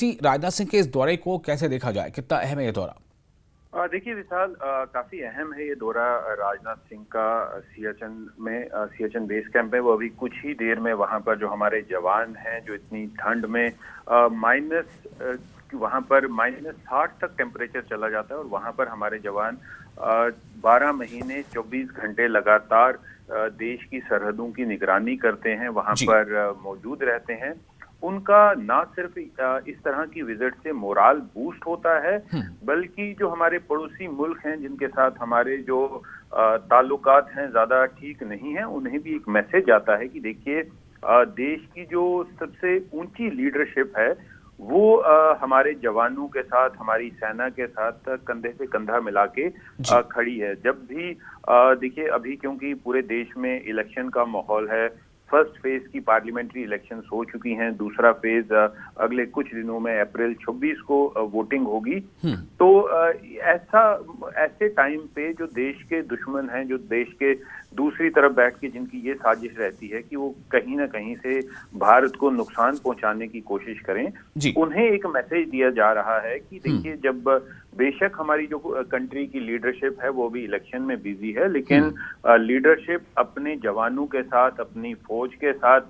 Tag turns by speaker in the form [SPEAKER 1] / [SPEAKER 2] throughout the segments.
[SPEAKER 1] जी, राजनाथ सिंह के इस दौरे को कैसे देखा जाए, कितना अहम है ये दौरा?
[SPEAKER 2] देखिए विशाल, काफी अहम है ये दौरा राजनाथ सिंह का। सियाचिन बेस कैंप है, वो अभी कुछ ही देर में वहां पर जो हमारे जवान हैं, जो इतनी ठंड में वहां पर -60 तक टेम्परेचर चला जाता है, और वहां पर हमारे जवान 12 महीने 24 घंटे लगातार देश की सरहदों की निगरानी करते हैं, वहां
[SPEAKER 1] जी।
[SPEAKER 2] पर मौजूद रहते हैं। उनका ना सिर्फ इस तरह की विजिट से मोराल बूस्ट होता है, बल्कि जो हमारे पड़ोसी मुल्क हैं जिनके साथ हमारे जो ताल्लुकात हैं ज्यादा ठीक नहीं हैं, उन्हें भी एक मैसेज आता है कि देखिए, देश की जो सबसे ऊंची लीडरशिप है वो हमारे जवानों के साथ, हमारी सेना के साथ कंधे से कंधा मिला के
[SPEAKER 1] जी।
[SPEAKER 2] खड़ी है। जब भी देखिए, अभी क्योंकि पूरे देश में इलेक्शन का माहौल है, फर्स्ट फेज की पार्लियामेंट्री इलेक्शंस हो चुकी हैं, दूसरा फेज अगले कुछ दिनों में अप्रैल 26 को वोटिंग होगी। तो ऐसे टाइम पे जो देश के दुश्मन हैं, जो देश के दूसरी तरफ बैठ के जिनकी ये साजिश रहती है कि वो कहीं ना कहीं से भारत को नुकसान पहुंचाने की कोशिश करें,
[SPEAKER 1] जी।
[SPEAKER 2] उन्हें एक मैसेज दिया जा रहा है कि देखिए, जब बेशक हमारी जो कंट्री की लीडरशिप है वो भी इलेक्शन में बिजी है, लेकिन लीडरशिप अपने जवानों के साथ, अपनी फौज के साथ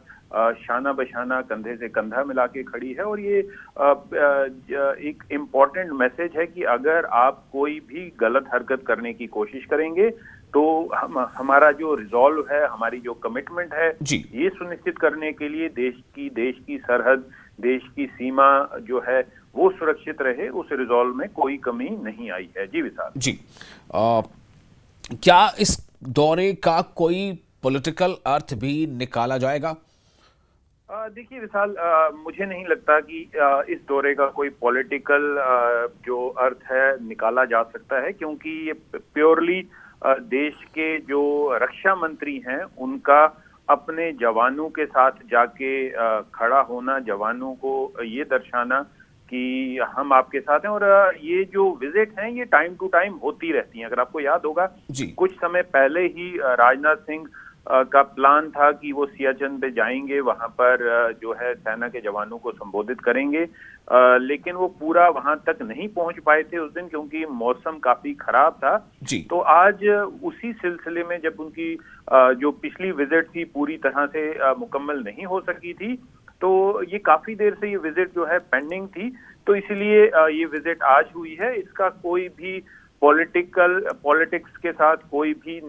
[SPEAKER 2] शाना बशाना कंधे से कंधा मिला के खड़ी है। और ये एक इम्पॉर्टेंट मैसेज है कि अगर आप कोई भी गलत हरकत करने की कोशिश करेंगे तो हमारा जो रिजॉल्व है, हमारी जो कमिटमेंट है,
[SPEAKER 1] जी।
[SPEAKER 2] ये सुनिश्चित करने के लिए देश की सरहद, देश की सीमा जो है वो सुरक्षित रहे, उस रिजॉल्व में कोई कमी नहीं आई है। जी विशाल।
[SPEAKER 1] जी। क्या इस दौरे का कोई पॉलिटिकल अर्थ भी निकाला जाएगा?
[SPEAKER 2] देखिए विशाल, मुझे नहीं लगता कि इस दौरे का कोई पॉलिटिकल जो अर्थ है निकाला जा सकता है, क्योंकि ये प्योरली देश के जो रक्षा मंत्री हैं उनका अपने जवानों के साथ जाके खड़ा होना, जवानों को ये दर्शाना कि हम आपके साथ हैं। और ये जो विजिट हैं ये टाइम टू टाइम होती रहती हैं। अगर आपको याद होगा,
[SPEAKER 1] जी।
[SPEAKER 2] कुछ समय पहले ही राजनाथ सिंह का प्लान था कि वो सियाचिन पे जाएंगे, वहां पर जो है सेना के जवानों को संबोधित करेंगे, लेकिन वो पूरा वहां तक नहीं पहुंच पाए थे उस दिन, क्योंकि मौसम काफी खराब था।
[SPEAKER 1] जी।
[SPEAKER 2] तो आज उसी सिलसिले में जब उनकी जो पिछली विजिट थी पूरी तरह से मुकम्मल नहीं हो सकी थी, तो ये काफी देर से ये विजिट जो है पेंडिंग थी, तो इसलिए ये विजिट आज हुई है। इसका कोई भी पॉलिटिक्स के साथ कोई भी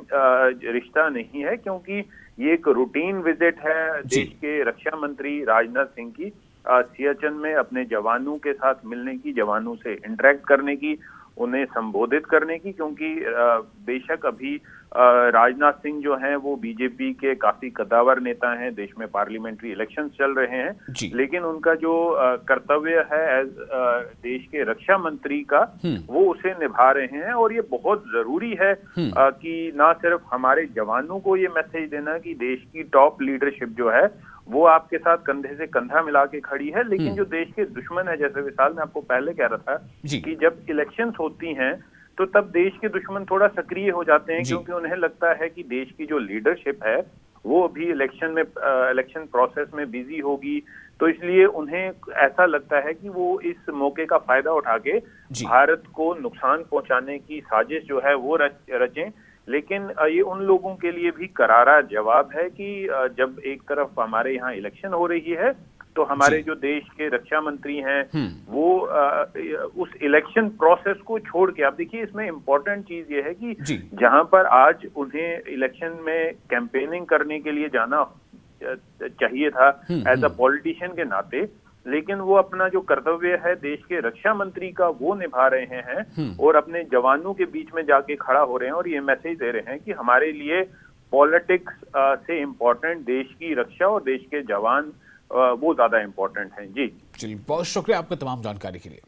[SPEAKER 2] रिश्ता नहीं है, क्योंकि ये एक रूटीन विजिट है
[SPEAKER 1] जी।
[SPEAKER 2] देश के रक्षा मंत्री राजनाथ सिंह की, सियाचिन में अपने जवानों के साथ मिलने की, जवानों से इंटरेक्ट करने की, उन्हें संबोधित करने की। क्योंकि बेशक अभी राजनाथ सिंह जो हैं वो बीजेपी के काफी कद्दावर नेता हैं, देश में पार्लियामेंट्री इलेक्शंस चल रहे हैं,
[SPEAKER 1] जी।
[SPEAKER 2] लेकिन उनका जो कर्तव्य है एज देश के रक्षा मंत्री का, वो उसे निभा रहे हैं। और ये बहुत जरूरी है कि ना सिर्फ हमारे जवानों को ये मैसेज देना कि देश की टॉप लीडरशिप जो है वो आपके साथ कंधे से कंधा मिला के खड़ी है, लेकिन जो देश के दुश्मन है, जैसे विशाल मैं आपको पहले कह रहा था
[SPEAKER 1] जी।
[SPEAKER 2] कि जब इलेक्शंस होती हैं तो तब देश के दुश्मन थोड़ा सक्रिय हो जाते हैं,
[SPEAKER 1] जी।
[SPEAKER 2] क्योंकि उन्हें लगता है कि देश की जो लीडरशिप है वो अभी इलेक्शन प्रोसेस में बिजी होगी। तो इसलिए उन्हें ऐसा लगता है कि वो इस मौके का फायदा उठा के
[SPEAKER 1] जी।
[SPEAKER 2] भारत को नुकसान पहुंचाने की साजिश जो है वो रचें। लेकिन ये उन लोगों के लिए भी करारा जवाब है कि जब एक तरफ हमारे यहाँ इलेक्शन हो रही है, तो हमारे
[SPEAKER 1] जी।
[SPEAKER 2] जो देश के रक्षा मंत्री हैं वो उस इलेक्शन प्रोसेस को छोड़ के, आप देखिए इसमें इम्पोर्टेंट चीज ये है कि
[SPEAKER 1] जी।
[SPEAKER 2] जहां पर आज उन्हें इलेक्शन में कैंपेनिंग करने के लिए जाना चाहिए था एज अ पॉलिटिशियन के नाते, लेकिन वो अपना जो कर्तव्य है देश के रक्षा मंत्री का वो निभा रहे हैं और अपने जवानों के बीच में जाके खड़ा हो रहे हैं और ये मैसेज दे रहे हैं कि हमारे लिए पॉलिटिक्स से इम्पोर्टेंट देश की रक्षा और देश के जवान वो ज्यादा इम्पोर्टेंट हैं। जी
[SPEAKER 1] चलिए, बहुत शुक्रिया आपका तमाम जानकारी के लिए।